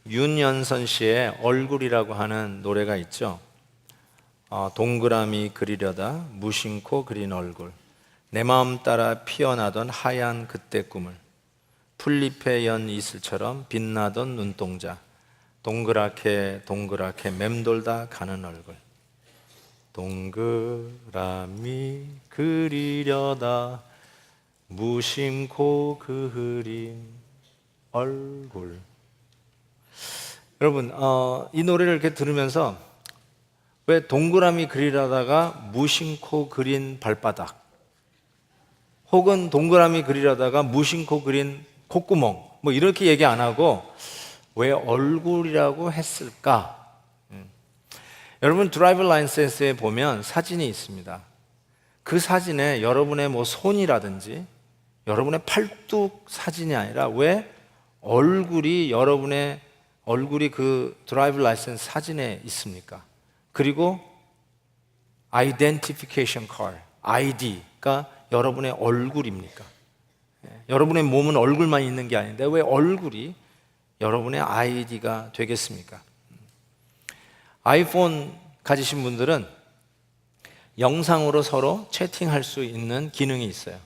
윤연선 씨의 얼굴이라고 하는 노래가 있죠. 동그라미 그리려다 무심코 그린 얼굴, 내 마음 따라 피어나던 하얀 그때 꿈을, 풀잎에 연 이슬처럼 빛나던 눈동자, 동그랗게 동그랗게 맴돌다 가는 얼굴. 동그라미 그리려다 무심코 그린 얼굴. 여러분, 이 노래를 이렇게 들으면서 왜 동그라미 그리려다가 무심코 그린 발바닥, 혹은 동그라미 그리려다가 무심코 그린 콧구멍, 뭐 이렇게 얘기 안 하고 왜 얼굴이라고 했을까? 여러분, 드라이브 라이센스에 보면 사진이 있습니다. 그 사진에 여러분의 뭐 손이라든지 여러분의 팔뚝 사진이 아니라 왜 여러분의 얼굴이 그 드라이브 라이센스 사진에 있습니까? 그리고 아이덴티피케이션 카드, ID가 여러분의 얼굴입니까? 여러분의 몸은 얼굴만 있는 게 아닌데 왜 얼굴이 여러분의 ID가 되겠습니까? 아이폰 가지신 분들은 영상으로 서로 채팅할 수 있는 기능이 있어요.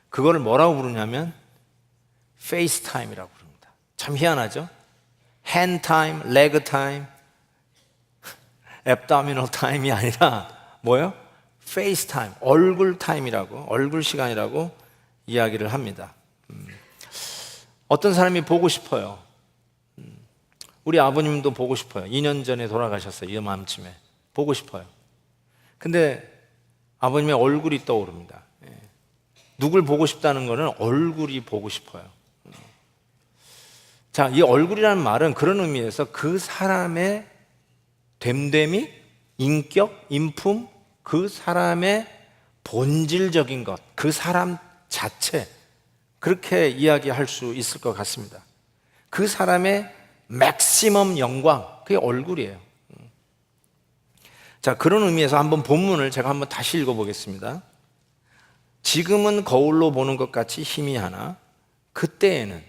그거를 뭐라고 부르냐면 페이스타임이라고 부릅니다. 참 희한하죠? hand time, leg time, abdominal time이 아니라 뭐예요? face time, 얼굴 타임이라고, 얼굴 시간이라고 이야기를 합니다. 어떤 사람이 보고 싶어요. 우리 아버님도 보고 싶어요. 2년 전에 돌아가셨어요. 이맘쯤에 보고 싶어요. 근데 아버님의 얼굴이 떠오릅니다. 누굴 보고 싶다는 거는 얼굴이 보고 싶어요. 자, 이 얼굴이라는 말은 그런 의미에서 그 사람의 됨됨이, 인격, 인품, 그 사람의 본질적인 것, 그 사람 자체, 그렇게 이야기할 수 있을 것 같습니다. 그 사람의 맥시멈 영광, 그게 얼굴이에요. 자, 그런 의미에서 한번 본문을 제가 한번 다시 읽어보겠습니다. 지금은 거울로 보는 것 같이 희미하나 그때에는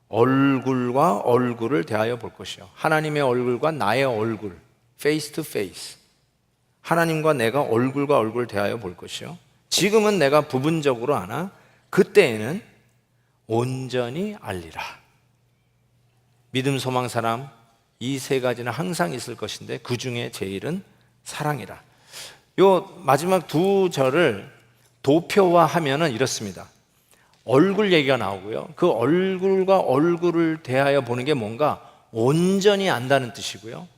얼굴과 얼굴을 대하여 볼 것이요, 하나님의 얼굴과 나의 얼굴, face to face, 하나님과 내가 얼굴과 얼굴을 대하여 볼 것이요, 지금은 내가 부분적으로 아나 그때에는 온전히 알리라. 믿음, 소망, 사랑, 이 세 가지는 항상 있을 것인데 그 중에 제일은 사랑이라. 요 마지막 두 절을 도표화하면은 이렇습니다. 얼굴 얘기가 나오고요, 그 얼굴과 얼굴을 대하여 보는 게 뭔가 온전히 안다는 뜻이고요,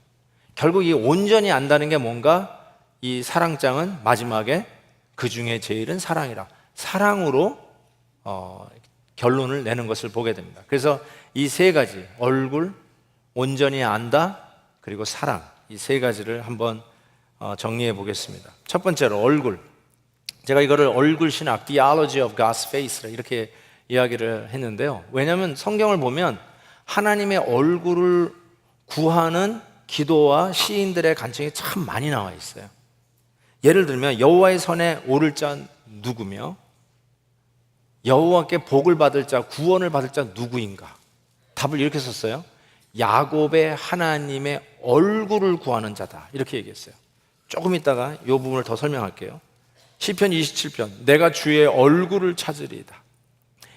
결국 이 온전히 안다는 게 뭔가 이 사랑장은 마지막에 그 중에 제일은 사랑이라, 사랑으로 결론을 내는 것을 보게 됩니다. 그래서 이 세 가지, 얼굴, 온전히 안다, 그리고 사랑, 이 세 가지를 한번 정리해 보겠습니다. 첫 번째로 얼굴. 제가 이거를 얼굴 신학, Theology of God's Face 이렇게 이야기를 했는데요. 왜냐하면 성경을 보면 하나님의 얼굴을 구하는 기도와 시인들의 간청이 참 많이 나와 있어요. 예를 들면 여호와의 선에 오를 자 누구며 여호와께 복을 받을 자, 구원을 받을 자 누구인가? 답을 이렇게 썼어요. 야곱의 하나님의 얼굴을 구하는 자다, 이렇게 얘기했어요. 조금 있다가 이 부분을 더 설명할게요. 시편 27편, 내가 주의 얼굴을 찾으리이다.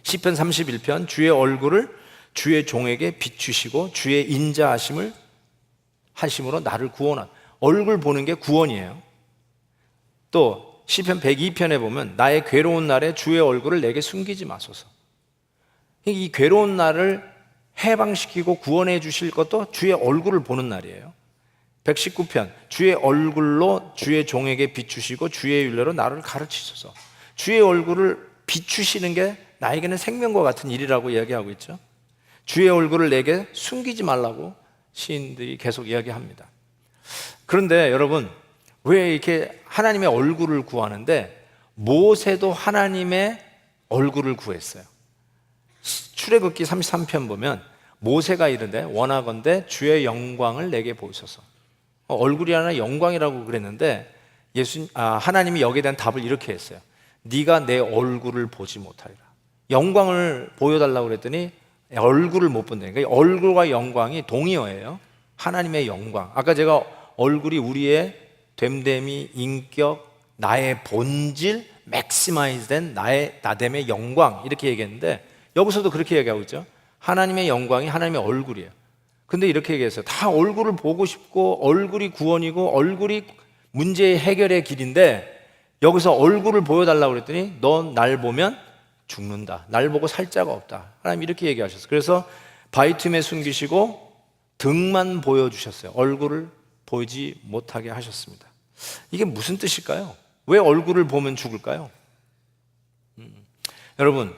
시편 31편, 주의 얼굴을 주의 종에게 비추시고 주의 인자하심으로 나를 구원한. 얼굴 보는 게 구원이에요. 또 시편 102편에 보면 나의 괴로운 날에 주의 얼굴을 내게 숨기지 마소서. 이 괴로운 날을 해방시키고 구원해 주실 것도 주의 얼굴을 보는 날이에요. 119편, 주의 얼굴로 주의 종에게 비추시고 주의 윤례로 나를 가르치소서. 주의 얼굴을 비추시는 게 나에게는 생명과 같은 일이라고 이야기하고 있죠. 주의 얼굴을 내게 숨기지 말라고 시인들이 계속 이야기합니다. 그런데 여러분, 왜 이렇게 하나님의 얼굴을 구하는데 모세도 하나님의 얼굴을 구했어요. 출애굽기 33편 보면 모세가 이르되 원하건대 주의 영광을 내게 보이소서. 얼굴이 아니라 영광이라고 그랬는데 하나님이 여기에 대한 답을 이렇게 했어요. 네가 내 얼굴을 보지 못하리라. 영광을 보여달라고 그랬더니 얼굴을 못 본다는 거예요. 얼굴과 영광이 동의어예요. 하나님의 영광. 아까 제가 얼굴이 우리의 됨됨이, 인격, 나의 본질, 맥시마이즈된 나의 나됨의 영광 이렇게 얘기했는데 여기서도 그렇게 얘기하고 있죠. 하나님의 영광이 하나님의 얼굴이에요. 근데 이렇게 얘기했어요. 다 얼굴을 보고 싶고 얼굴이 구원이고 얼굴이 문제의 해결의 길인데 여기서 얼굴을 보여달라고 그랬더니 넌 날 보면 죽는다. 날 보고 살 자가 없다. 하나님 이렇게 얘기하셨어요. 그래서 바위틈에 숨기시고 등만 보여주셨어요. 얼굴을 보이지 못하게 하셨습니다. 이게 무슨 뜻일까요? 왜 얼굴을 보면 죽을까요? 여러분,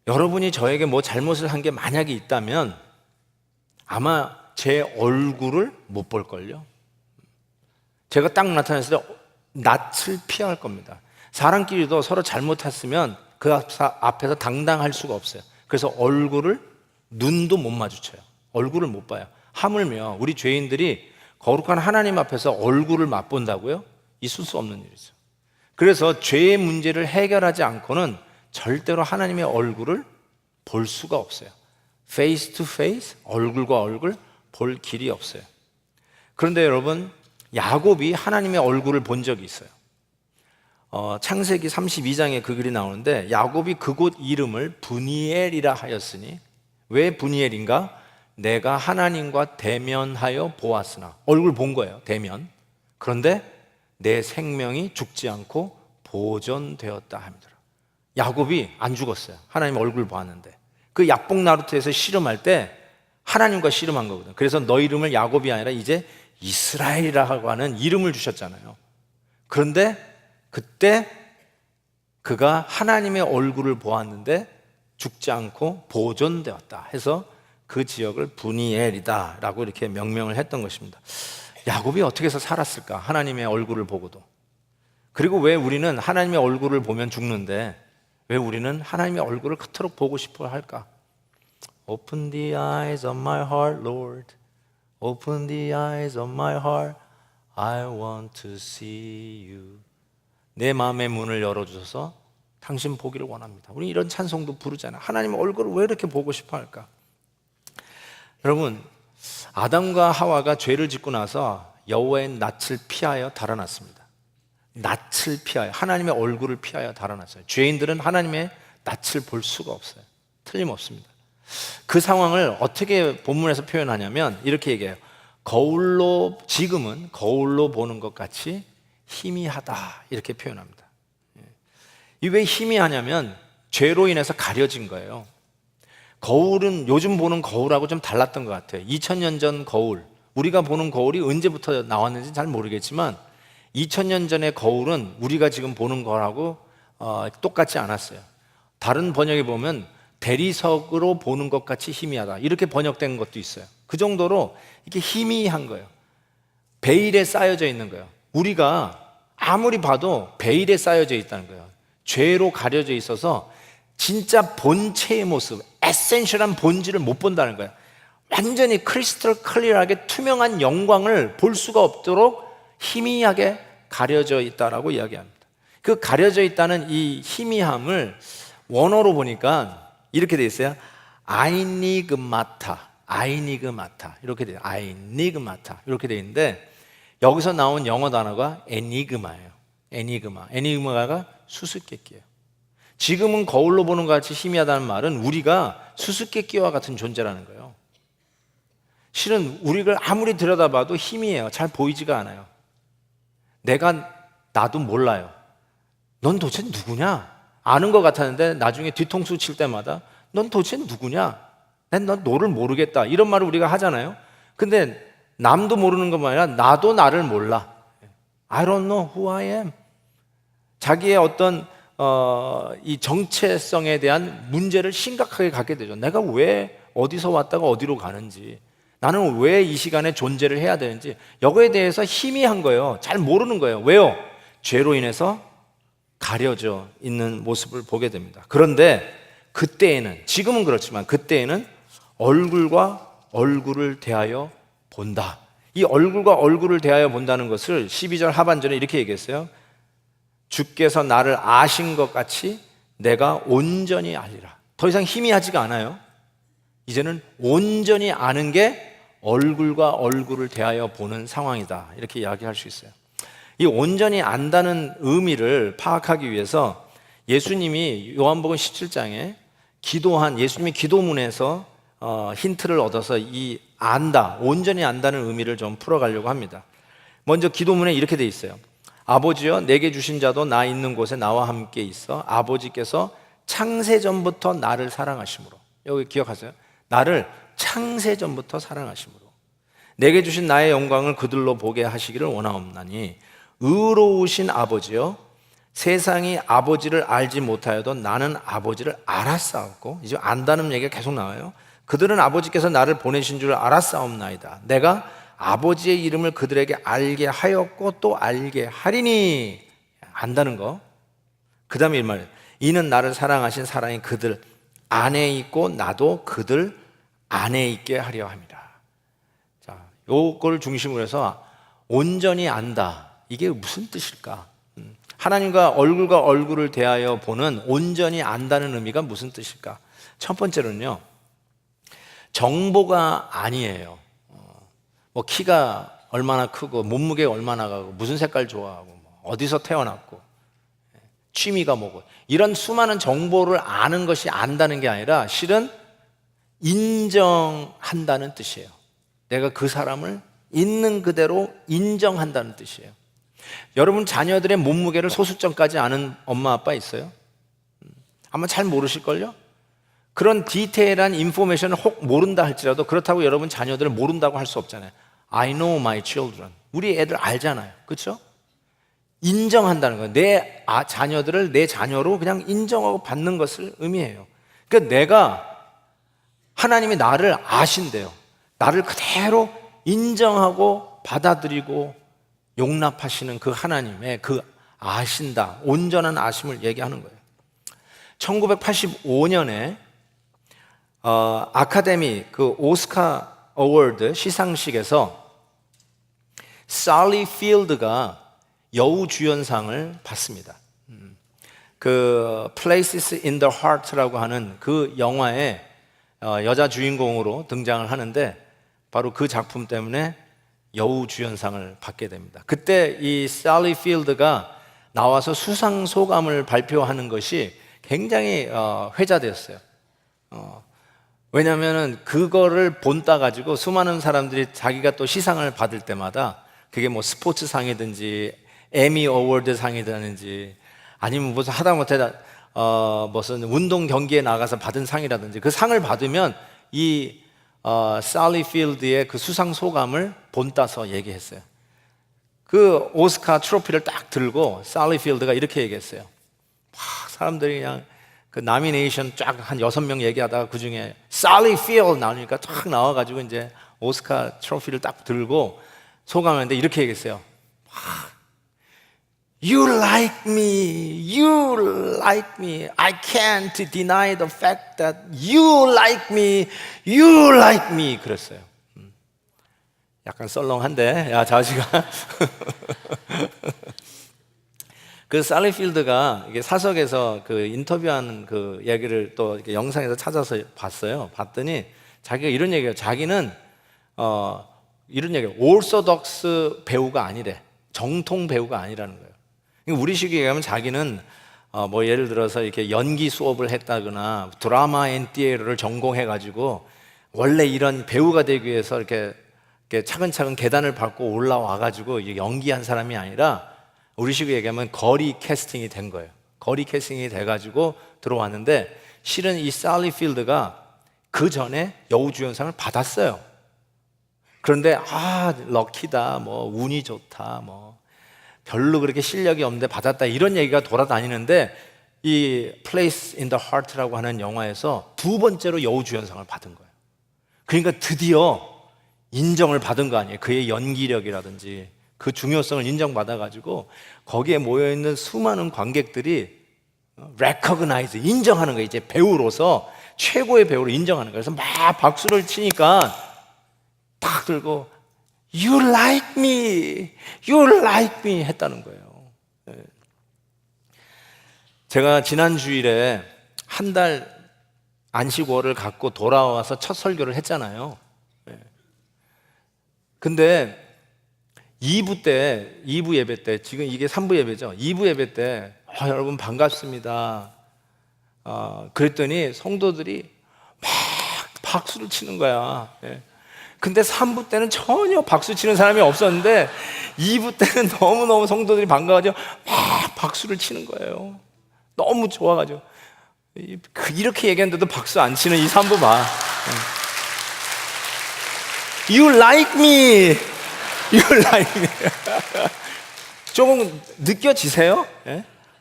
여러분이 저에게 뭐 잘못을 한 게 만약에 있다면 아마 제 얼굴을 못 볼걸요. 제가 딱 나타났을 때 낯을 피할 겁니다. 사람끼리도 서로 잘못했으면 그 앞에서 당당할 수가 없어요. 그래서 얼굴을, 눈도 못 마주쳐요. 얼굴을 못 봐요. 하물며 우리 죄인들이 거룩한 하나님 앞에서 얼굴을 맛본다고요? 있을 수 없는 일이죠. 그래서 죄의 문제를 해결하지 않고는 절대로 하나님의 얼굴을 볼 수가 없어요. 페이스 투 페이스, 얼굴과 얼굴 볼 길이 없어요. 그런데 여러분, 야곱이 하나님의 얼굴을 본 적이 있어요. 창세기 32장에 그 글이 나오는데 야곱이 그곳 이름을 브니엘이라 하였으니, 왜 브니엘인가? 내가 하나님과 대면하여 보았으나, 얼굴 본 거예요. 대면. 그런데 내 생명이 죽지 않고 보존되었다 합니다. 야곱이 안 죽었어요. 하나님 얼굴 보았는데. 그 약복 나루트에서 씨름할 때 하나님과 씨름한 거거든요. 그래서 너 이름을 야곱이 아니라 이제 이스라엘이라고 하는 이름을 주셨잖아요. 그런데 그때 그가 하나님의 얼굴을 보았는데 죽지 않고 보존되었다 해서 그 지역을 브니엘이다 라고 이렇게 명명을 했던 것입니다. 야곱이 어떻게 해서 살았을까? 하나님의 얼굴을 보고도. 그리고 왜 우리는 하나님의 얼굴을 보면 죽는데 왜 우리는 하나님의 얼굴을 그토록 보고 싶어 할까? Open the eyes of my heart, Lord. Open the eyes of my heart. I want to see you. 내 마음의 문을 열어주셔서 당신 보기를 원합니다. 우리 이런 찬송도 부르잖아요. 하나님의 얼굴을 왜 이렇게 보고 싶어 할까? 여러분, 아담과 하와가 죄를 짓고 나서 여호와의 낯을 피하여 달아났습니다. 낯을 피하여, 하나님의 얼굴을 피하여 달아났어요. 죄인들은 하나님의 낯을 볼 수가 없어요. 틀림없습니다. 그 상황을 어떻게 본문에서 표현하냐면 이렇게 얘기해요. 지금은 거울로 보는 것 같이 희미하다 이렇게 표현합니다. 이 왜 희미하냐면 죄로 인해서 가려진 거예요. 거울은 요즘 보는 거울하고 좀 달랐던 것 같아요. 2000년 전 거울, 우리가 보는 거울이 언제부터 나왔는지 잘 모르겠지만 2000년 전의 거울은 우리가 지금 보는 거하고 똑같지 않았어요. 다른 번역에 보면 대리석으로 보는 것 같이 희미하다 이렇게 번역된 것도 있어요. 그 정도로 이게 희미한 거예요. 베일에 쌓여져 있는 거예요. 우리가 아무리 봐도 베일에 쌓여져 있다는 거예요. 죄로 가려져 있어서 진짜 본체의 모습, 에센셜한 본질을 못 본다는 거예요. 완전히 크리스털 클리어하게 투명한 영광을 볼 수가 없도록 희미하게 가려져 있다라고 이야기합니다. 그 가려져 있다는 이 희미함을 원어로 보니까 이렇게 돼 있어요. 아이니그마타 이렇게 돼요. 아이니그마타 이렇게 돼 있는데 여기서 나온 영어 단어가 에니그마예요. 에니그마가 수수께끼예요. 지금은 거울로 보는 것 같이 희미하다는 말은 우리가 수수께끼와 같은 존재라는 거예요. 실은 우리를 아무리 들여다봐도 희미해요. 잘 보이지가 않아요. 나도 몰라요. 넌 도대체 누구냐? 아는 것 같았는데 나중에 뒤통수 칠 때마다 넌 도대체 누구냐? 난 너를 모르겠다. 이런 말을 우리가 하잖아요. 근데 남도 모르는 것만 아니라 나도 나를 몰라. I don't know who I am. 자기의 어떤 이 정체성에 대한 문제를 심각하게 갖게 되죠. 내가 왜 어디서 왔다가 어디로 가는지, 나는 왜 이 시간에 존재를 해야 되는지, 여기에 대해서 희미한 거예요. 잘 모르는 거예요. 왜요? 죄로 인해서 가려져 있는 모습을 보게 됩니다. 그런데 그때에는, 지금은 그렇지만 그때에는 얼굴과 얼굴을 대하여 본다. 이 얼굴과 얼굴을 대하여 본다는 것을 12절 하반절에 이렇게 얘기했어요. 주께서 나를 아신 것 같이 내가 온전히 알리라. 더 이상 희미하지가 않아요. 이제는 온전히 아는 게 얼굴과 얼굴을 대하여 보는 상황이다. 이렇게 이야기할 수 있어요. 이 온전히 안다는 의미를 파악하기 위해서 예수님이 요한복음 17장에 기도한 예수님이 기도문에서 힌트를 얻어서 이 안다, 온전히 안다는 의미를 좀 풀어가려고 합니다. 먼저 기도문에 이렇게 돼 있어요. 아버지여 내게 주신 자도 나 있는 곳에 나와 함께 있어 아버지께서 창세전부터 나를 사랑하심으로. 여기 기억하세요. 나를 창세전부터 사랑하심으로 내게 주신 나의 영광을 그들로 보게 하시기를 원하옵나니 의로우신 아버지여 세상이 아버지를 알지 못하여도 나는 아버지를 알았사옵고, 이제 안다는 얘기가 계속 나와요. 그들은 아버지께서 나를 보내신 줄 알았사옵나이다. 내가 아버지의 이름을 그들에게 알게 하였고 또 알게 하리니. 안다는 거. 그 다음에 이 말, 이는 나를 사랑하신 사랑이 그들 안에 있고 나도 그들 안에 있게 하려 합니다. 자, 요걸 중심으로 해서 온전히 안다, 이게 무슨 뜻일까? 하나님과 얼굴을 대하여 보는 온전히 안다는 의미가 무슨 뜻일까? 첫 번째로는요, 정보가 아니에요. 뭐 키가 얼마나 크고 몸무게가 얼마나 가고 무슨 색깔 좋아하고 뭐 어디서 태어났고 취미가 뭐고 이런 수많은 정보를 아는 것이 안다는 게 아니라 실은 인정한다는 뜻이에요. 내가 그 사람을 있는 그대로 인정한다는 뜻이에요. 여러분 자녀들의 몸무게를 소수점까지 아는 엄마 아빠 있어요? 아마 잘 모르실걸요? 그런 디테일한 인포메이션을 혹 모른다 할지라도 그렇다고 여러분 자녀들을 모른다고 할 수 없잖아요. I know my children. 우리 애들 알잖아요. 그렇죠? 인정한다는 거예요. 내 자녀들을 내 자녀로 그냥 인정하고 받는 것을 의미해요. 그러니까 내가 하나님이 나를 아신대요. 나를 그대로 인정하고 받아들이고 용납하시는 그 하나님의 그 아신다, 온전한 아심을 얘기하는 거예요. 1985년에 아카데미 그 오스카 어워드 시상식에서 살리 필드가 여우주연상을 받습니다. 그 Places in the Heart라고 하는 그 영화에 여자 주인공으로 등장을 하는데 바로 그 작품 때문에 여우주연상을 받게 됩니다. 그때 이 살리 필드가 나와서 수상 소감을 발표하는 것이 굉장히 회자되었어요. 왜냐하면 그거를 본따 가지고 수많은 사람들이 자기가 또 시상을 받을 때마다 그게 뭐 스포츠 상이든지 에미 어워드 상이든지 아니면 무슨 하다못해 무슨 운동 경기에 나가서 받은 상이라든지 그 상을 받으면 이 살리 필드의 그 수상 소감을 본따서 얘기했어요. 그 오스카 트로피를 딱 들고 살리 필드가 이렇게 얘기했어요. 막 사람들이 그냥 그 나미네이션 쫙 한 6명 얘기하다가 그 중에 살리 필드 나오니까 쫙 나와가지고 이제 오스카 트로피를 딱 들고 소감하는데 이렇게 얘기했어요. You like me, you like me. I can't deny the fact that you like me, you like me. 그랬어요. 약간 썰렁한데, 야 자식아. 그 살리 필드가 이게 사석에서 그 인터뷰하는 그 얘기를 또 이렇게 영상에서 찾아서 봤어요. 봤더니 자기가 이런 얘기예요. 자기는 이런 얘기예요. 오소독스 배우가 아니래. 정통 배우가 아니라는 거예요. 우리 식으로 얘기하면 자기는 뭐 예를 들어서 이렇게 연기 수업을 했다거나 드라마 앤 티에터를 전공해가지고 원래 이런 배우가 되기 위해서 이렇게 차근차근 계단을 밟고 올라와가지고 연기한 사람이 아니라 우리 식으로 얘기하면 거리 캐스팅이 된 거예요. 거리 캐스팅이 돼가지고 들어왔는데 실은 이 살리 필드가 그 전에 여우주연상을 받았어요. 그런데 럭키다, 뭐 운이 좋다, 뭐 별로 그렇게 실력이 없는데 받았다 이런 얘기가 돌아다니는데 이 Place in the Heart라고 하는 영화에서 두 번째로 여우주연상을 받은 거예요. 그러니까 드디어 인정을 받은 거 아니에요. 그의 연기력이라든지 그 중요성을 인정받아가지고 거기에 모여있는 수많은 관객들이 recognize, 인정하는 거예요. 이제 배우로서 최고의 배우로 인정하는 거예요. 그래서 막 박수를 치니까 딱 들고 You like me, you like me 했다는 거예요. 제가 지난 주일에 한 달 안식월을 갖고 돌아와서 첫 설교를 했잖아요. 근데 2부 예배 때, 지금 이게 3부 예배죠. 2부 예배 때, 여러분 반갑습니다. 그랬더니 성도들이 막 박수를 치는 거야. 근데 3부 때는 전혀 박수 치는 사람이 없었는데 2부 때는 너무너무 성도들이 반가워가지고 막 박수를 치는 거예요. 너무 좋아가지고. 이렇게 얘기했는데도 박수 안 치는 이 3부 봐. You like me. You like me. 조금 느껴지세요?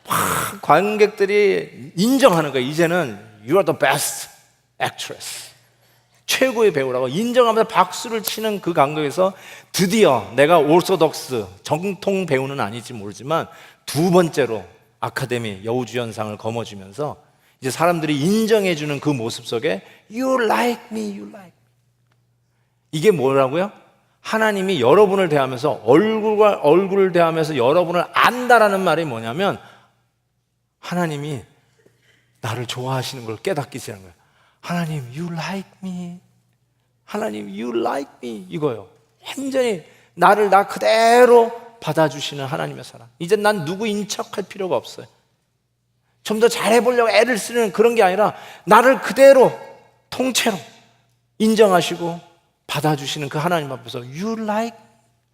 막 관객들이 인정하는 거예요. 이제는 You are the best actress. 최고의 배우라고 인정하면서 박수를 치는 그 감각에서 드디어 내가 오소독스 정통 배우는 아닐지 모르지만 두 번째로 아카데미 여우주연상을 거머쥐면서 이제 사람들이 인정해주는 그 모습 속에 You like me, you like me. 이게 뭐라고요? 하나님이 여러분을 대하면서 얼굴과 얼굴을 대하면서 여러분을 안다라는 말이 뭐냐면 하나님이 나를 좋아하시는 걸 깨닫기 시작한 거예요. 하나님, you like me. 하나님, you like me. 이거요. 완전히 나를 나 그대로 받아주시는 하나님의 사랑. 이제 난 누구인 척할 필요가 없어요. 좀 더 잘해보려고 애를 쓰는 그런 게 아니라 나를 그대로 통째로 인정하시고 받아주시는 그 하나님 앞에서 you like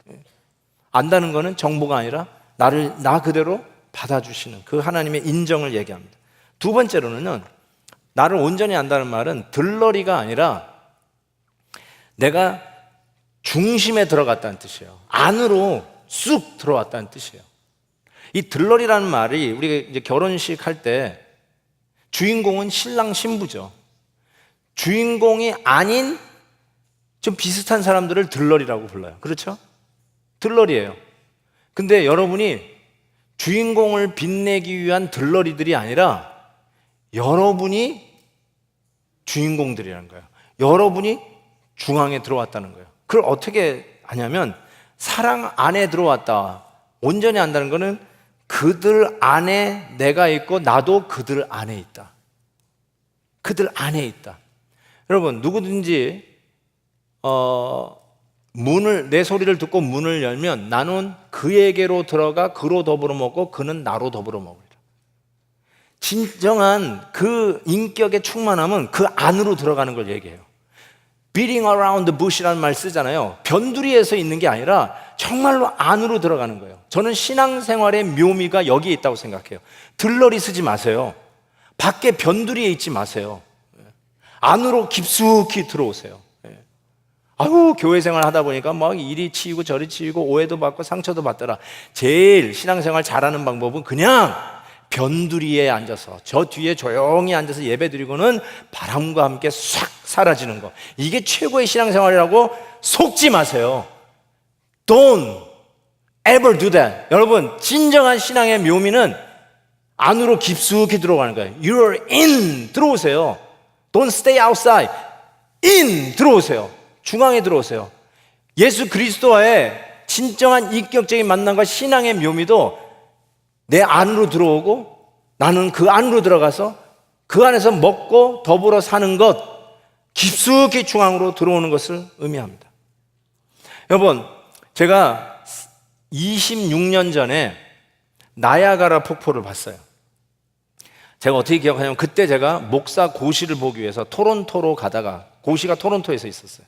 me. 안다는 거는 정보가 아니라 나를 나 그대로 받아주시는 그 하나님의 인정을 얘기합니다. 두 번째로는 나를 온전히 안다는 말은 들러리가 아니라 내가 중심에 들어갔다는 뜻이에요. 안으로 쑥 들어왔다는 뜻이에요. 이 들러리라는 말이 우리가 이제 결혼식 할 때 주인공은 신랑 신부죠. 주인공이 아닌 좀 비슷한 사람들을 들러리라고 불러요. 그렇죠? 들러리예요. 근데 여러분이 주인공을 빛내기 위한 들러리들이 아니라 여러분이 주인공들이라는 거예요. 여러분이 중앙에 들어왔다는 거예요. 그걸 어떻게 하냐면 사랑 안에 들어왔다. 온전히 안다는 거는 그들 안에 내가 있고 나도 그들 안에 있다. 그들 안에 있다. 여러분 누구든지 내 소리를 듣고 문을 열면 나는 그에게로 들어가 그로 더불어 먹고 그는 나로 더불어 먹으리라. 진정한 그 인격의 충만함은 그 안으로 들어가는 걸 얘기해요. Beating around the bush라는 말 쓰잖아요. 변두리에서 있는 게 아니라 정말로 안으로 들어가는 거예요. 저는 신앙생활의 묘미가 여기에 있다고 생각해요. 들러리 쓰지 마세요. 밖에 변두리에 있지 마세요. 안으로 깊숙이 들어오세요. 아유, 교회 생활 하다 보니까 막 이리 치이고 저리 치이고 오해도 받고 상처도 받더라. 제일 신앙생활 잘하는 방법은 그냥 변두리에 앉아서 저 뒤에 조용히 앉아서 예배 드리고는 바람과 함께 싹 사라지는 거. 이게 최고의 신앙생활이라고 속지 마세요. Don't ever do that. 여러분, 진정한 신앙의 묘미는 안으로 깊숙이 들어가는 거예요. You're in. 들어오세요. Don't stay outside. in. 들어오세요. 중앙에 들어오세요. 예수 그리스도와의 진정한 인격적인 만남과 신앙의 묘미도 내 안으로 들어오고 나는 그 안으로 들어가서 그 안에서 먹고 더불어 사는 것, 깊숙이 중앙으로 들어오는 것을 의미합니다. 여러분, 제가 26년 전에 나야가라 폭포를 봤어요. 제가 어떻게 기억하냐면 그때 제가 목사 고시를 보기 위해서 토론토로 가다가, 고시가 토론토에서 있었어요.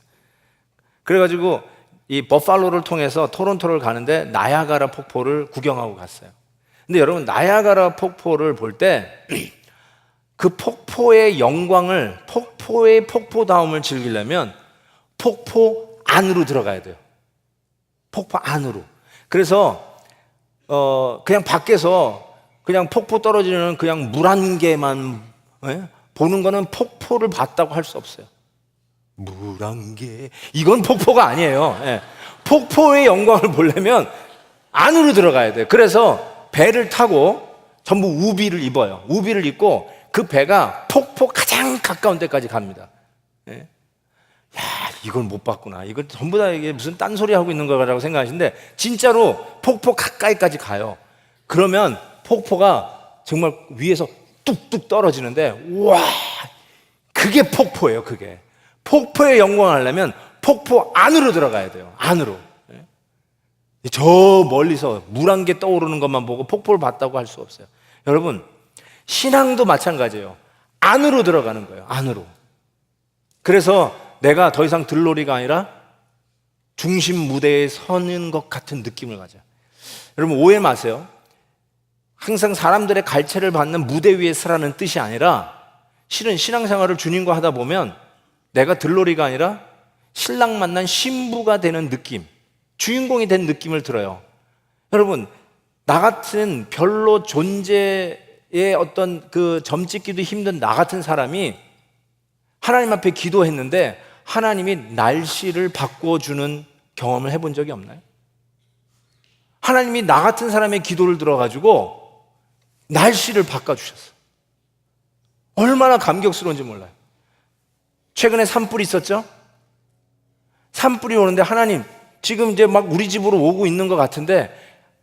그래가지고 이 버팔로를 통해서 토론토를 가는데 나야가라 폭포를 구경하고 갔어요. 근데 여러분, 나야가라 폭포를 볼 때 그 폭포의 영광을, 폭포의 폭포다움을 즐기려면 폭포 안으로 들어가야 돼요. 폭포 안으로. 그래서 그냥 밖에서 그냥 폭포 떨어지는 그냥 물 한 개만 보는 거는 폭포를 봤다고 할 수 없어요. 물 한 개, 이건 폭포가 아니에요. 폭포의 영광을 보려면 안으로 들어가야 돼요. 그래서 배를 타고 전부 우비를 입어요. 우비를 입고 그 배가 폭포 가장 가까운 데까지 갑니다. 야, 이걸 못 봤구나. 이걸 전부 다 이게 무슨 딴소리 하고 있는 거라고 생각하시는데 진짜로 폭포 가까이까지 가요. 그러면 폭포가 정말 위에서 뚝뚝 떨어지는데 와, 그게 폭포예요. 그게 폭포의 영광을 하려면 폭포 안으로 들어가야 돼요. 안으로. 저 멀리서 물 한 개 떠오르는 것만 보고 폭포를 봤다고 할 수 없어요. 여러분, 신앙도 마찬가지예요. 안으로 들어가는 거예요. 안으로. 그래서 내가 더 이상 들놀이가 아니라 중심 무대에 서는 것 같은 느낌을 가져요. 여러분, 오해 마세요. 항상 사람들의 갈채를 받는 무대 위에 서라는 뜻이 아니라, 실은 신앙생활을 주님과 하다 보면 내가 들놀이가 아니라 신랑 만난 신부가 되는 느낌, 주인공이 된 느낌을 들어요. 여러분, 나 같은 별로 존재의 어떤 그 점찍기도 힘든 나 같은 사람이 하나님 앞에 기도했는데 하나님이 날씨를 바꿔주는 경험을 해본 적이 없나요? 하나님이 나 같은 사람의 기도를 들어가지고 날씨를 바꿔주셨어요. 얼마나 감격스러운지 몰라요. 최근에 산불이 있었죠? 산불이 오는데 하나님, 지금 이제 막 우리 집으로 오고 있는 것 같은데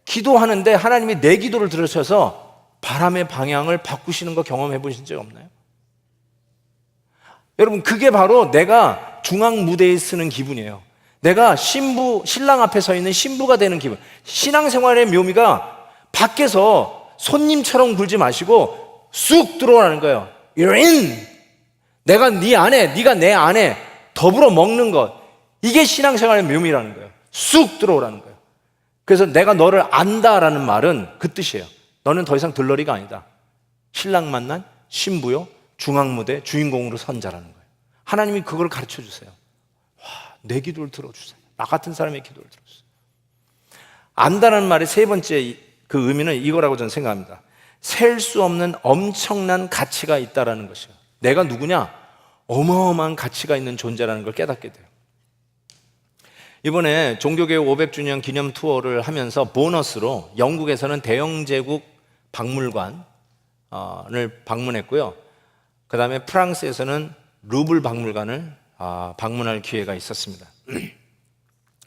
기도하는데 하나님이 내 기도를 들으셔서 바람의 방향을 바꾸시는 거 경험해 보신 적 없나요? 여러분, 그게 바로 내가 중앙 무대에 서는 기분이에요. 내가 신랑 앞에 서 있는 신부가 되는 기분. 신앙생활의 묘미가 밖에서 손님처럼 굴지 마시고 쑥 들어오라는 거예요. You're in. 내가 네 안에, 네가 내 안에 더불어 먹는 것. 이게 신앙생활의 묘미라는 거예요. 쑥 들어오라는 거예요. 그래서 내가 너를 안다라는 말은 그 뜻이에요. 너는 더 이상 들러리가 아니다. 신랑 만난 신부요, 중앙무대 주인공으로 선 자라는 거예요. 하나님이 그걸 가르쳐 주세요. 와, 내 기도를 들어주세요. 나 같은 사람의 기도를 들어주세요. 안다라는 말의 세 번째 그 의미는 이거라고 저는 생각합니다. 셀 수 없는 엄청난 가치가 있다라는 것이에요. 내가 누구냐? 어마어마한 가치가 있는 존재라는 걸 깨닫게 돼요. 이번에 종교개혁 500주년 기념 투어를 하면서 보너스로 영국에서는 대영제국 박물관을 방문했고요. 그 다음에 프랑스에서는 루블 박물관을 방문할 기회가 있었습니다.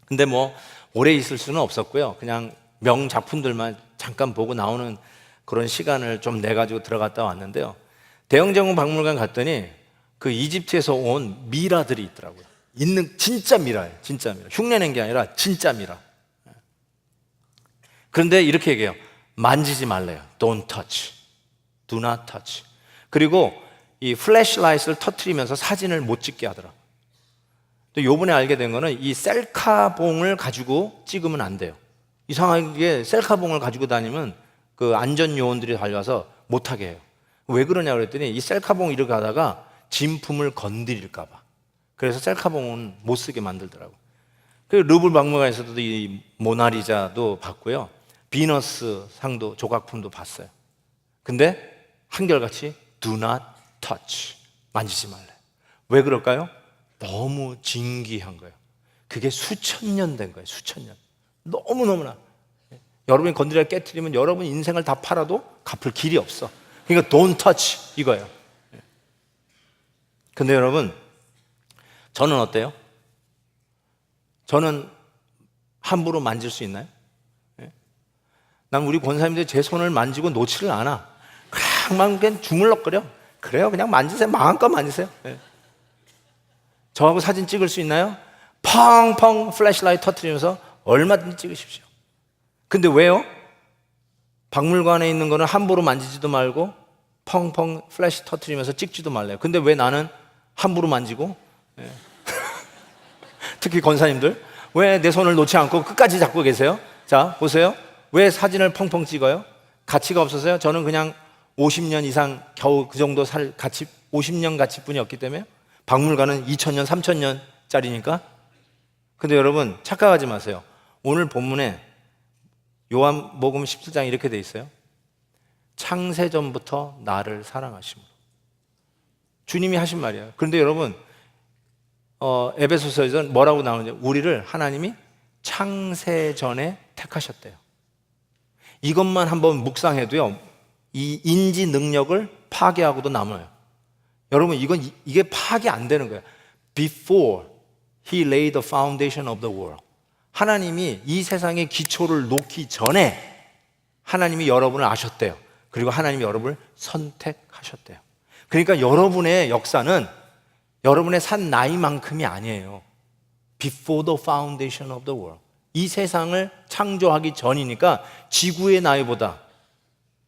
근데 뭐 오래 있을 수는 없었고요. 그냥 명작품들만 잠깐 보고 나오는 그런 시간을 좀 내가지고 들어갔다 왔는데요. 대영제국 박물관 갔더니 그 이집트에서 온 미라들이 있더라고요. 있는 진짜 미라예요. 진짜 미라. 흉내낸 게 아니라 진짜 미라. 그런데 이렇게 얘기해요. 만지지 말래요. Don't touch. Do not touch. 그리고 이 플래시라이트를 터트리면서 사진을 못 찍게 하더라. 또 요번에 알게 된 거는 이 셀카봉을 가지고 찍으면 안 돼요. 이상하게 셀카봉을 가지고 다니면 그 안전 요원들이 달려와서 못 하게 해요. 왜 그러냐 그랬더니 이 셀카봉 이렇게 하다가 진품을 건드릴까 봐. 그래서 셀카봉은 못 쓰게 만들더라고요. 그리고 루블 박물관에서도 이 모나리자도 봤고요. 비너스 상도 조각품도 봤어요. 근데 한결같이 do not touch. 만지지 말래. 왜 그럴까요? 너무 진귀한 거예요. 그게 수천 년 된 거예요. 수천 년. 너무너무나. 여러분이 건드려 깨트리면 여러분 인생을 다 팔아도 갚을 길이 없어. 그러니까 don't touch 이거예요. 근데 여러분, 저는 어때요? 저는 함부로 만질 수 있나요? 난 우리 권사님들 제 손을 만지고 놓지를 않아. 그냥 주물럭거려. 그래요, 그냥 만지세요. 마음껏 만지세요. 저하고 사진 찍을 수 있나요? 펑펑 플래시라이트 터뜨리면서 얼마든지 찍으십시오. 근데 왜요? 박물관에 있는 거는 함부로 만지지도 말고 펑펑 플래시 터뜨리면서 찍지도 말래요. 근데 왜 나는 함부로 만지고 특히 권사님들 왜 내 손을 놓지 않고 끝까지 잡고 계세요? 자, 보세요. 왜 사진을 펑펑 찍어요? 가치가 없어서요? 저는 그냥 50년 이상 겨우 그 정도 살 가치, 50년 가치뿐이 없기 때문에. 박물관은 2000년, 3000년짜리니까. 근데 여러분 착각하지 마세요. 오늘 본문에 요한복음 17장 이렇게 돼 있어요. 창세전부터 나를 사랑하심으로. 주님이 하신 말이에요. 그런데 여러분 에베소서에서 뭐라고 나오는지, 우리를 하나님이 창세전에 택하셨대요. 이것만 한번 묵상해도요, 이 인지 능력을 파괴하고도 남아요. 여러분, 이게 파괴 안 되는 거예요. Before He laid the foundation of the world. 하나님이 이 세상의 기초를 놓기 전에 하나님이 여러분을 아셨대요. 그리고 하나님이 여러분을 선택하셨대요. 그러니까 여러분의 역사는 여러분의 산 나이만큼이 아니에요. Before the foundation of the world. 이 세상을 창조하기 전이니까 지구의 나이보다,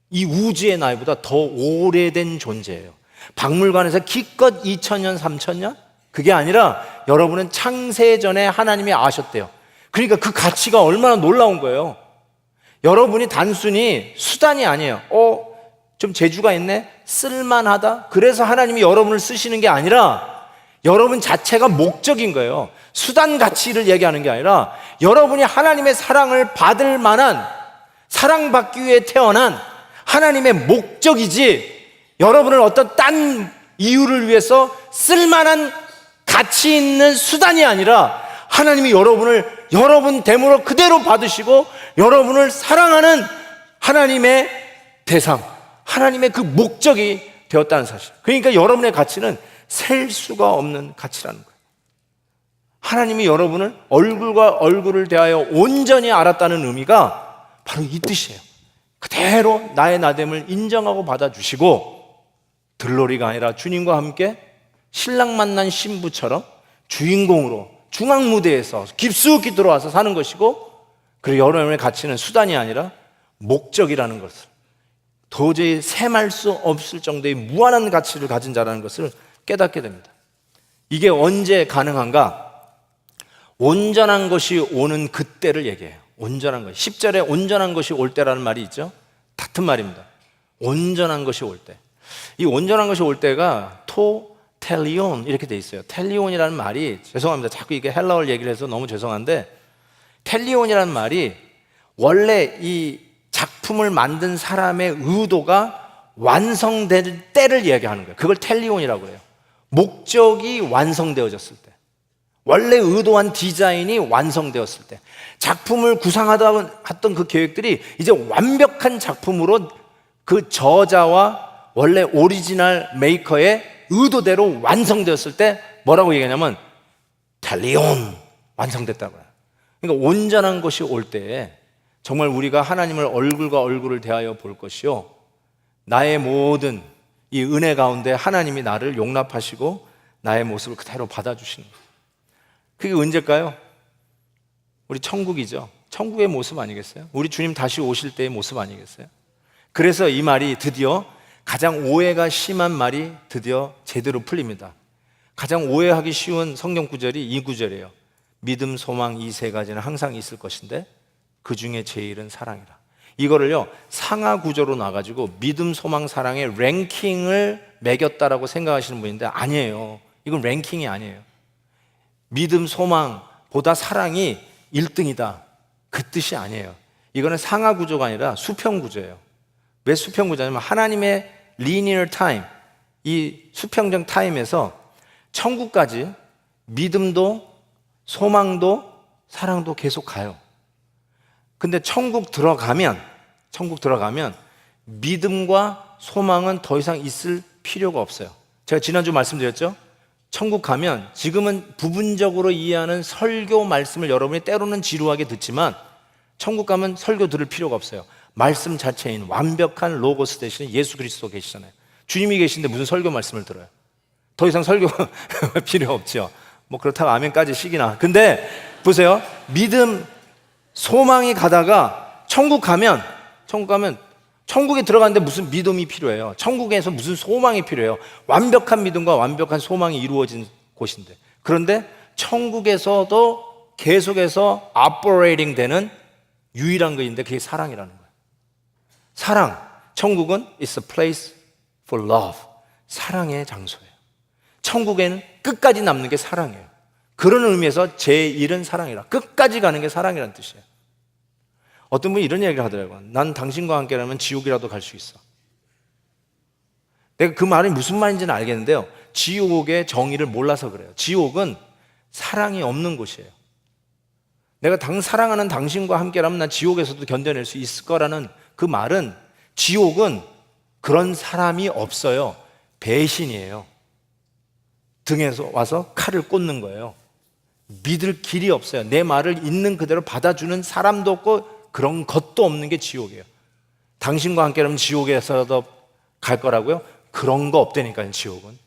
이 우주의 나이보다 더 오래된 존재예요. 박물관에서 기껏 2000년, 3000년? 그게 아니라 여러분은 창세 전에 하나님이 아셨대요. 그러니까 그 가치가 얼마나 놀라운 거예요. 여러분이 단순히 수단이 아니에요. 좀 재주가 있네? 쓸만하다? 그래서 하나님이 여러분을 쓰시는 게 아니라 여러분 자체가 목적인 거예요. 수단 가치를 얘기하는 게 아니라 여러분이 하나님의 사랑을 받을 만한, 사랑받기 위해 태어난 하나님의 목적이지, 여러분을 어떤 딴 이유를 위해서 쓸만한 가치 있는 수단이 아니라 하나님이 여러분을 여러분 됨으로 그대로 받으시고 여러분을 사랑하는 하나님의 대상, 하나님의 그 목적이 되었다는 사실. 그러니까 여러분의 가치는 셀 수가 없는 가치라는 거예요. 하나님이 여러분을 얼굴과 얼굴을 대하여 온전히 알았다는 의미가 바로 이 뜻이에요. 그대로 나의 나됨을 인정하고 받아주시고, 들러리가 아니라 주님과 함께 신랑 만난 신부처럼 주인공으로 중앙무대에서 깊숙이 들어와서 사는 것이고, 그리고 여러분의 가치는 수단이 아니라 목적이라는 것을, 도저히 셈할 수 없을 정도의 무한한 가치를 가진 자라는 것을 깨닫게 됩니다. 이게 언제 가능한가? 온전한 것이 오는 그때를 얘기해요. 온전한 것. 10절에 온전한 것이 올 때라는 말이 있죠. 같은 말입니다. 온전한 것이 올 때. 이 온전한 것이 올 때가 텔리온 이렇게 돼 있어요. 텔리온이라는 말이, 죄송합니다. 자꾸 이게 헬라어를 얘기를 해서 너무 죄송한데, 텔리온이라는 말이 원래 이 작품을 만든 사람의 의도가 완성될 때를 이야기하는 거예요. 그걸 텔리온이라고 해요. 목적이 완성되어졌을 때, 원래 의도한 디자인이 완성되었을 때, 작품을 구상하다 했던 그 계획들이 이제 완벽한 작품으로 그 저자와 원래 오리지널 메이커의 의도대로 완성되었을 때 뭐라고 얘기하냐면 텔리온, 완성됐다고 해요. 그러니까 온전한 것이 올 때에 정말 우리가 하나님을 얼굴과 얼굴을 대하여 볼 것이요, 나의 모든 이 은혜 가운데 하나님이 나를 용납하시고 나의 모습을 그대로 받아주시는 거예요. 그게 언제일까요? 우리 천국이죠. 천국의 모습 아니겠어요? 우리 주님 다시 오실 때의 모습 아니겠어요? 그래서 이 말이 드디어, 가장 오해가 심한 말이 드디어 제대로 풀립니다. 가장 오해하기 쉬운 성경 구절이 이 구절이에요. 믿음, 소망 이 세 가지는 항상 있을 것인데 그 중에 제일은 사랑이라. 이거를요 상하 구조로 놔가지고 믿음, 소망, 사랑의 랭킹을 매겼다라고 생각하시는 분인데 아니에요. 이건 랭킹이 아니에요. 믿음, 소망보다 사랑이 1등이다, 그 뜻이 아니에요. 이거는 상하 구조가 아니라 수평 구조예요. 왜 수평 구조냐면 하나님의 linear time, 이 수평적 타임에서 천국까지 믿음도 소망도 사랑도 계속 가요. 근데 천국 들어가면 믿음과 소망은 더 이상 있을 필요가 없어요. 제가 지난주 말씀드렸죠? 천국 가면 지금은 부분적으로 이해하는 설교 말씀을 여러분이 때로는 지루하게 듣지만 천국 가면 설교 들을 필요가 없어요. 말씀 자체인 완벽한 로고스 대신에 예수 그리스도 계시잖아요. 주님이 계신데 무슨 설교 말씀을 들어요? 더 이상 설교 필요 없죠. 뭐 그렇다고 아멘까지 시기나. 근데 보세요, 믿음, 소망이 가다가 천국 가면 천국에 들어가는데 무슨 믿음이 필요해요? 천국에서 무슨 소망이 필요해요? 완벽한 믿음과 완벽한 소망이 이루어진 곳인데, 그런데 천국에서도 계속해서 operating 되는 유일한 것인데 그게 사랑이라는 거예요. 사랑, 천국은 is a place for love, 사랑의 장소예요. 천국에는 끝까지 남는 게 사랑이에요. 그런 의미에서 제1은 사랑이라, 끝까지 가는 게 사랑이라는 뜻이에요. 어떤 분이 이런 얘기를 하더라고요. 난 당신과 함께라면 지옥이라도 갈 수 있어. 내가 그 말이 무슨 말인지는 알겠는데요, 지옥의 정의를 몰라서 그래요. 지옥은 사랑이 없는 곳이에요. 내가 사랑하는 당신과 함께라면 난 지옥에서도 견뎌낼 수 있을 거라는 그 말은, 지옥은 그런 사람이 없어요. 배신이에요. 등에서 와서 칼을 꽂는 거예요. 믿을 길이 없어요. 내 말을 있는 그대로 받아주는 사람도 없고 그런 것도 없는 게 지옥이에요. 당신과 함께라면 지옥에서도 갈 거라고요? 그런 거 없다니까요, 지옥은.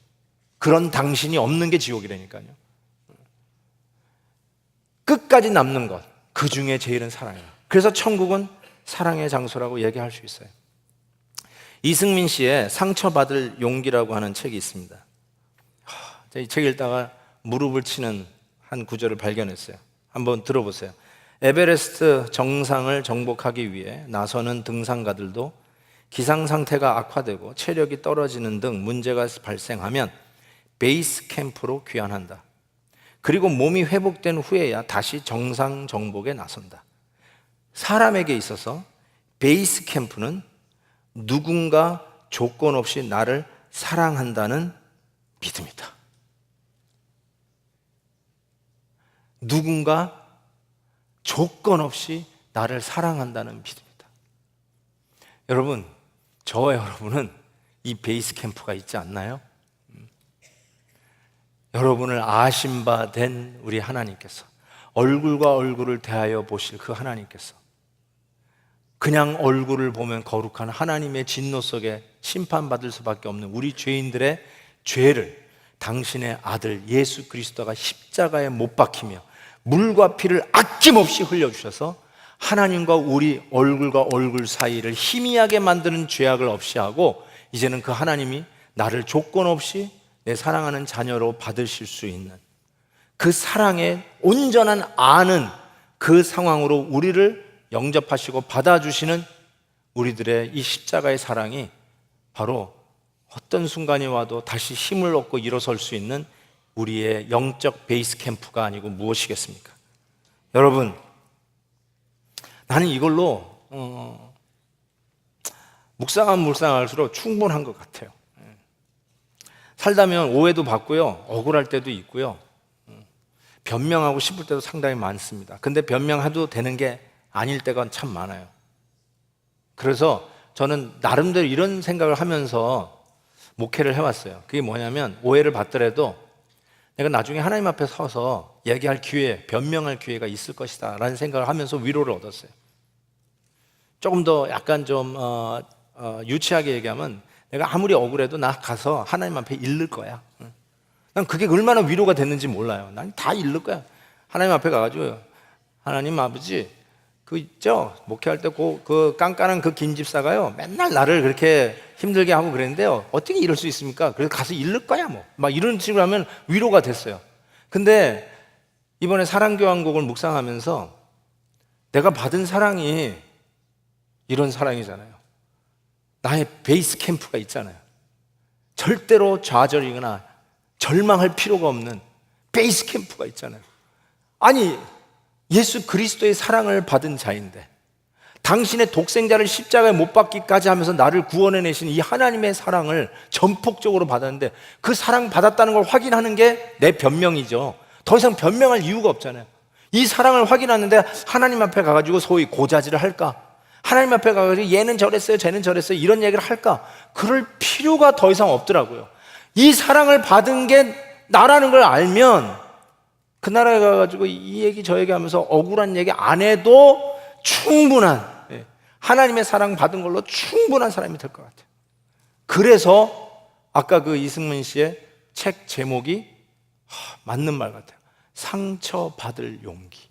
그런 당신이 없는 게 지옥이라니까요. 끝까지 남는 것, 그 중에 제일은 사랑이에요. 그래서 천국은 사랑의 장소라고 얘기할 수 있어요. 이승민 씨의 상처받을 용기라고 하는 책이 있습니다. 이 책 읽다가 무릎을 치는 한 구절을 발견했어요. 한번 들어보세요. 에베레스트 정상을 정복하기 위해 나서는 등산가들도 기상 상태가 악화되고 체력이 떨어지는 등 문제가 발생하면 베이스 캠프로 귀환한다. 그리고 몸이 회복된 후에야 다시 정상 정복에 나선다. 사람에게 있어서 베이스 캠프는 누군가 조건 없이 나를 사랑한다는 믿음이다. 누군가 조건 없이 나를 사랑한다는 믿음이다. 여러분, 저와 여러분은 이 베이스 캠프가 있지 않나요? 여러분을 아신 바 된 우리 하나님께서, 얼굴과 얼굴을 대하여 보실 그 하나님께서, 그냥 얼굴을 보면 거룩한 하나님의 진노 속에 심판받을 수밖에 없는 우리 죄인들의 죄를 당신의 아들 예수 그리스도가 십자가에 못 박히며 물과 피를 아낌없이 흘려주셔서 하나님과 우리 얼굴과 얼굴 사이를 희미하게 만드는 죄악을 없이 하고, 이제는 그 하나님이 나를 조건 없이 내 사랑하는 자녀로 받으실 수 있는 그 사랑의 온전한 아는 그 상황으로 우리를 영접하시고 받아주시는 우리들의 이 십자가의 사랑이 바로 어떤 순간이 와도 다시 힘을 얻고 일어설 수 있는 우리의 영적 베이스 캠프가 아니고 무엇이겠습니까? 여러분, 나는 이걸로 묵상할수록 충분한 것 같아요. 살다면 오해도 받고요, 억울할 때도 있고요, 변명하고 싶을 때도 상당히 많습니다. 근데 변명해도 되는 게 아닐 때가 참 많아요. 그래서 저는 나름대로 이런 생각을 하면서 목회를 해왔어요. 그게 뭐냐면, 오해를 받더라도 내가 나중에 하나님 앞에 서서 얘기할 기회, 변명할 기회가 있을 것이다 라는 생각을 하면서 위로를 얻었어요. 조금 더 약간 좀 유치하게 얘기하면, 내가 아무리 억울해도 나 가서 하나님 앞에 읽을 거야. 난 그게 얼마나 위로가 됐는지 몰라요. 난 다 읽을 거야. 하나님 앞에 가가지고, 하나님 아버지, 그 있죠? 목회할 때 그 깐깐한 그 긴 집사가요, 맨날 나를 그렇게 힘들게 하고 그랬는데요, 어떻게 이럴 수 있습니까? 그래서 가서 읽을 거야 막 이런 식으로 하면 위로가 됐어요. 근데 이번에 사랑교환곡을 묵상하면서 내가 받은 사랑이 이런 사랑이잖아요. 나의 베이스 캠프가 있잖아요. 절대로 좌절이거나 절망할 필요가 없는 베이스 캠프가 있잖아요. 아니, 예수 그리스도의 사랑을 받은 자인데, 당신의 독생자를 십자가에 못 박기까지 하면서 나를 구원해내신 이 하나님의 사랑을 전폭적으로 받았는데, 그 사랑 받았다는 걸 확인하는 게 내 변명이죠. 더 이상 변명할 이유가 없잖아요. 이 사랑을 확인하는데 하나님 앞에 가가지고 소위 고자질을 할까? 하나님 앞에 가가지고 얘는 저랬어요, 쟤는 저랬어요, 이런 얘기를 할까? 그럴 필요가 더 이상 없더라고요. 이 사랑을 받은 게 나라는 걸 알면 그 나라에 가가지고 이 얘기 저 얘기 하면서 억울한 얘기 안 해도 충분한, 하나님의 사랑 받은 걸로 충분한 사람이 될 것 같아요. 그래서 아까 그 이승민 씨의 책 제목이 맞는 말 같아요. 상처받을 용기.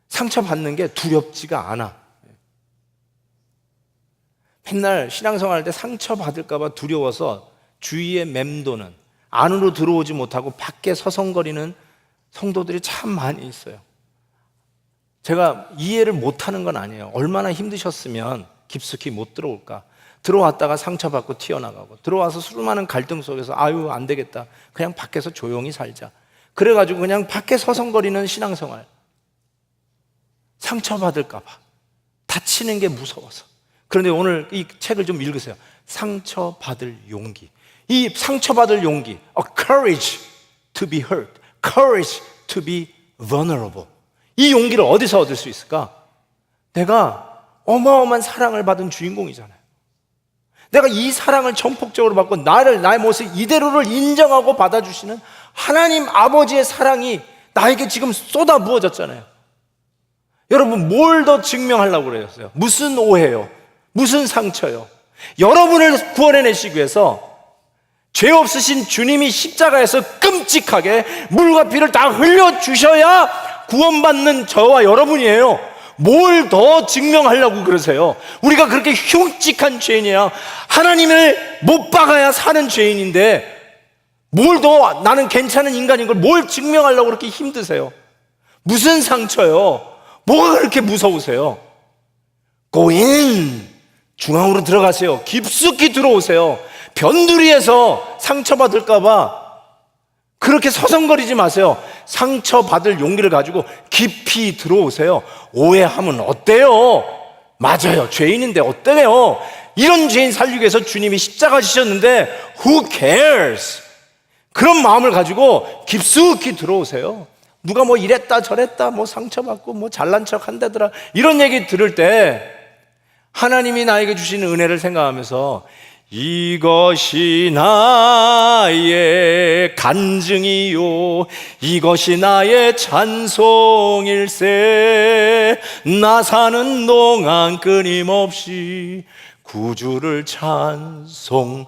상처받는 게 두렵지가 않아. 맨날 신앙생활 할 때 상처받을까 봐 두려워서 주위에 맴도는, 안으로 들어오지 못하고 밖에 서성거리는 성도들이 참 많이 있어요. 제가 이해를 못하는 건 아니에요. 얼마나 힘드셨으면 깊숙이 못 들어올까. 들어왔다가 상처받고 튀어나가고, 들어와서 수많은 갈등 속에서 아유 안 되겠다, 그냥 밖에서 조용히 살자, 그래가지고 그냥 밖에 서성거리는 신앙생활. 상처받을까 봐, 다치는 게 무서워서. 그런데 오늘 이 책을 좀 읽으세요. 상처받을 용기. 이 상처받을 용기, a courage to be hurt, courage to be vulnerable. 이 용기를 어디서 얻을 수 있을까? 내가 어마어마한 사랑을 받은 주인공이잖아요. 내가 이 사랑을 전폭적으로 받고 나의 모습 이대로를 인정하고 받아주시는 하나님 아버지의 사랑이 나에게 지금 쏟아 부어졌잖아요. 여러분, 뭘 더 증명하려고 그러셨어요? 무슨 오해요? 무슨 상처요? 여러분을 구원해내시기 위해서 죄 없으신 주님이 십자가에서 끔찍하게 물과 피를 다 흘려주셔야 구원받는 저와 여러분이에요. 뭘 더 증명하려고 그러세요? 우리가 그렇게 흉측한 죄인이야. 하나님을 못 박아야 사는 죄인인데 뭘 더 나는 괜찮은 인간인 걸 뭘 증명하려고 그렇게 힘드세요? 무슨 상처요? 뭐가 그렇게 무서우세요? Go in! 중앙으로 들어가세요. 깊숙이 들어오세요. 변두리에서 상처받을까봐 그렇게 서성거리지 마세요. 상처받을 용기를 가지고 깊이 들어오세요. 오해하면 어때요? 맞아요. 죄인인데 어때요? 이런 죄인 살리기 위해서 주님이 십자가 지셨는데 Who cares? 그런 마음을 가지고 깊숙이 들어오세요. 누가 뭐 이랬다 저랬다 뭐 상처받고 뭐 잘난 척 한다더라 이런 얘기 들을 때 하나님이 나에게 주시는 은혜를 생각하면서 이것이 나의 간증이요 이것이 나의 찬송일세 나 사는 동안 끊임없이 구주를 찬송하리로다.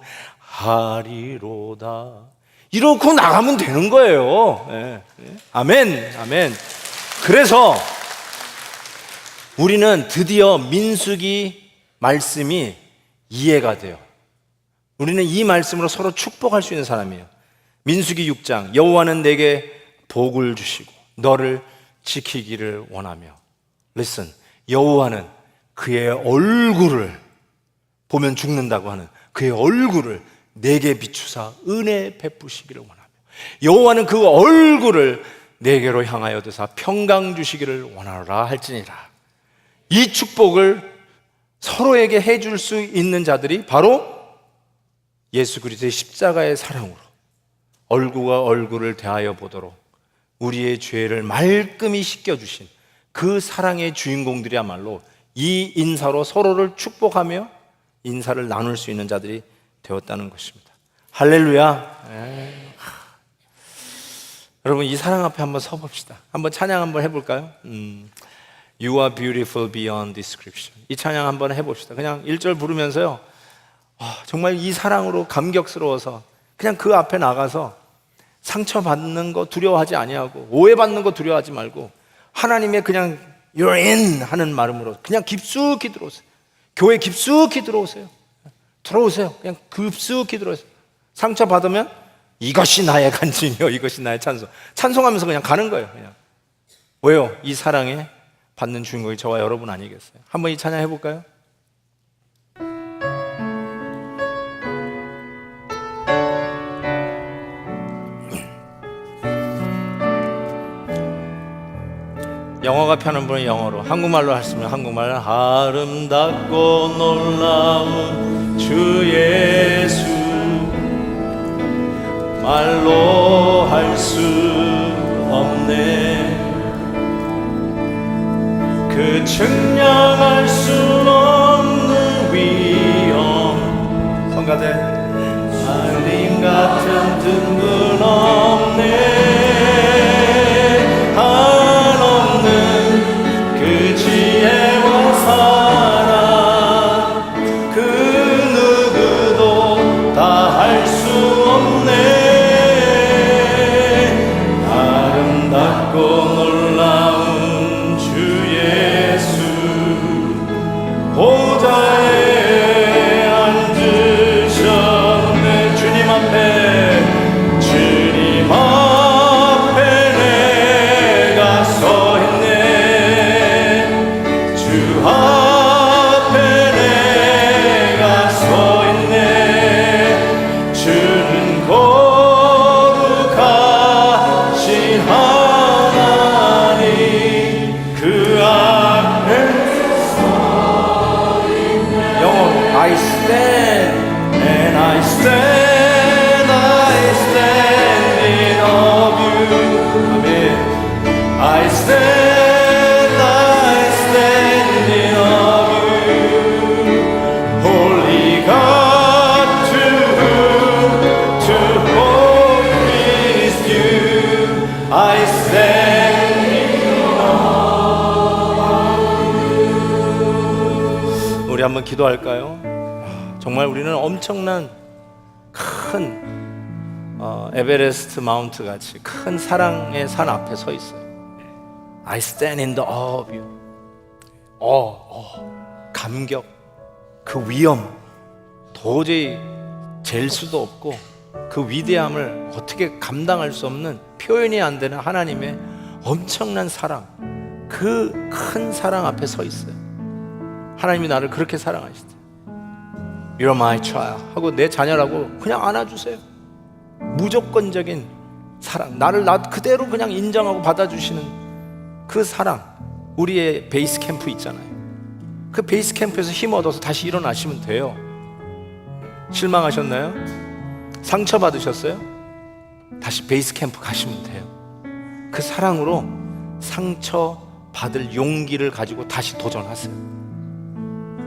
이러고 나가면 되는 거예요. 네. 아멘, 아멘. 그래서 우리는 드디어 민수기 말씀이 이해가 돼요. 우리는 이 말씀으로 서로 축복할 수 있는 사람이에요. 민수기 6장 여호와는 내게 복을 주시고 너를 지키기를 원하며 Listen, 여호와는 그의 얼굴을 보면 죽는다고 하는 그의 얼굴을 내게 비추사 은혜 베푸시기를 원하며 여호와는 그 얼굴을 내게로 향하여 드사 평강 주시기를 원하노라 할지니라. 이 축복을 서로에게 해줄 수 있는 자들이 바로 예수 그리스도의 십자가의 사랑으로 얼굴과 얼굴을 대하여 보도록 우리의 죄를 말끔히 씻겨주신 그 사랑의 주인공들이야말로 이 인사로 서로를 축복하며 인사를 나눌 수 있는 자들이 되었다는 것입니다. 할렐루야. 여러분 이 사랑 앞에 한번 서봅시다. 한번 찬양 한번 해볼까요? You are beautiful beyond description. 이 찬양 한번 해봅시다. 그냥 1절 부르면서요 정말 이 사랑으로 감격스러워서 그냥 그 앞에 나가서 상처받는 거 두려워하지 아니하고 오해받는 거 두려워하지 말고 하나님의 그냥 You're in 하는 말음으로 그냥 깊숙이 들어오세요. 교회 깊숙이 들어오세요. 들어오세요. 그냥 깊숙이 들어오세요. 상처받으면 이것이 나의 간증이요 이것이 나의 찬송. 찬송하면서 그냥 가는 거예요. 그냥. 왜요? 이 사랑에 받는 주인공이 저와 여러분 아니겠어요? 한번 이 찬양 해볼까요? 영어가 편한 분은 영어로, 한국말로 하시면 한국말. 아름답고 놀라운 주 예수 말로 할 수 없네 그 측량할 수 없는 위엄 성가대 알림 같은 뜬분 없네 우리 한번 기도할까요? 정말 우리는 엄청난 큰 큰 에베레스트 마운트 같이 큰 사랑의 산 앞에 서 있어요. I stand in the awe of you. 감격, 그 위엄 도저히 잴 수도 없고 그 위대함을 어떻게 감당할 수 없는, 표현이 안 되는 하나님의 엄청난 사랑, 그 큰 사랑 앞에 서 있어요. 하나님이 나를 그렇게 사랑하시대. You're my child 하고 내 자녀라고 그냥 안아주세요. 무조건적인 사랑, 나를 나 그대로 그냥 인정하고 받아주시는 그 사랑. 우리의 베이스 캠프 있잖아요. 그 베이스 캠프에서 힘 얻어서 다시 일어나시면 돼요. 실망하셨나요? 상처받으셨어요? 다시 베이스 캠프 가시면 돼요. 그 사랑으로 상처 받을 용기를 가지고 다시 도전하세요.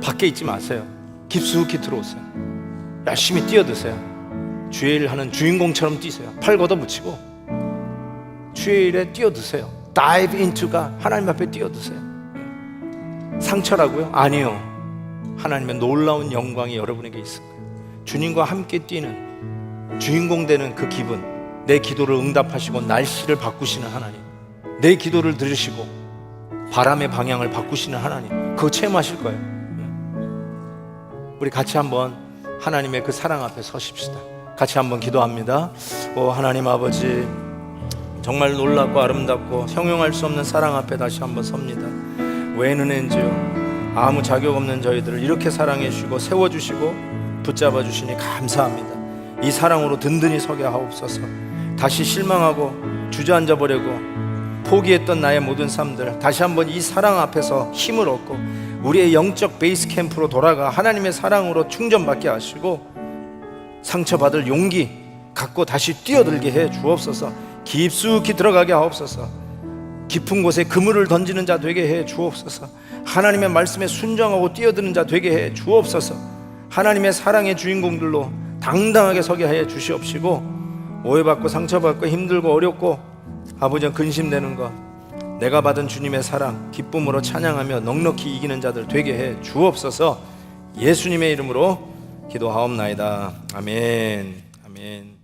밖에 있지 마세요. 깊숙이 들어오세요. 열심히 뛰어드세요. 주의 일 하는 주인공처럼 뛰세요. 팔 걷어붙이고 주의 일에 뛰어드세요. Dive into God. 하나님 앞에 뛰어드세요. 상처라고요? 아니요. 하나님의 놀라운 영광이 여러분에게 있을 거예요. 주님과 함께 뛰는, 주인공 되는 그 기분, 내 기도를 응답하시고 날씨를 바꾸시는 하나님, 내 기도를 들으시고 바람의 방향을 바꾸시는 하나님, 그거 체험하실 거예요. 우리 같이 한번 하나님의 그 사랑 앞에 서십시다. 같이 한번 기도합니다. 오 하나님 아버지, 정말 놀랍고 아름답고 형용할 수 없는 사랑 앞에 다시 한번 섭니다. 웬 은혜인지요. 아무 자격 없는 저희들을 이렇게 사랑해 주시고 세워주시고 붙잡아 주시니 감사합니다. 이 사랑으로 든든히 서게 하옵소서. 다시 실망하고 주저앉아 버리고 포기했던 나의 모든 삶들 다시 한번 이 사랑 앞에서 힘을 얻고 우리의 영적 베이스 캠프로 돌아가 하나님의 사랑으로 충전받게 하시고 상처받을 용기 갖고 다시 뛰어들게 해 주옵소서. 깊숙이 들어가게 하옵소서. 깊은 곳에 그물을 던지는 자 되게 해 주옵소서. 하나님의 말씀에 순종하고 뛰어드는 자 되게 해 주옵소서. 하나님의 사랑의 주인공들로 당당하게 서게 해 주시옵시고, 오해받고 상처받고 힘들고 어렵고 아버지 근심되는 것 내가 받은 주님의 사랑 기쁨으로 찬양하며 넉넉히 이기는 자들 되게 해 주옵소서. 예수님의 이름으로 기도하옵나이다. 아멘. 아멘.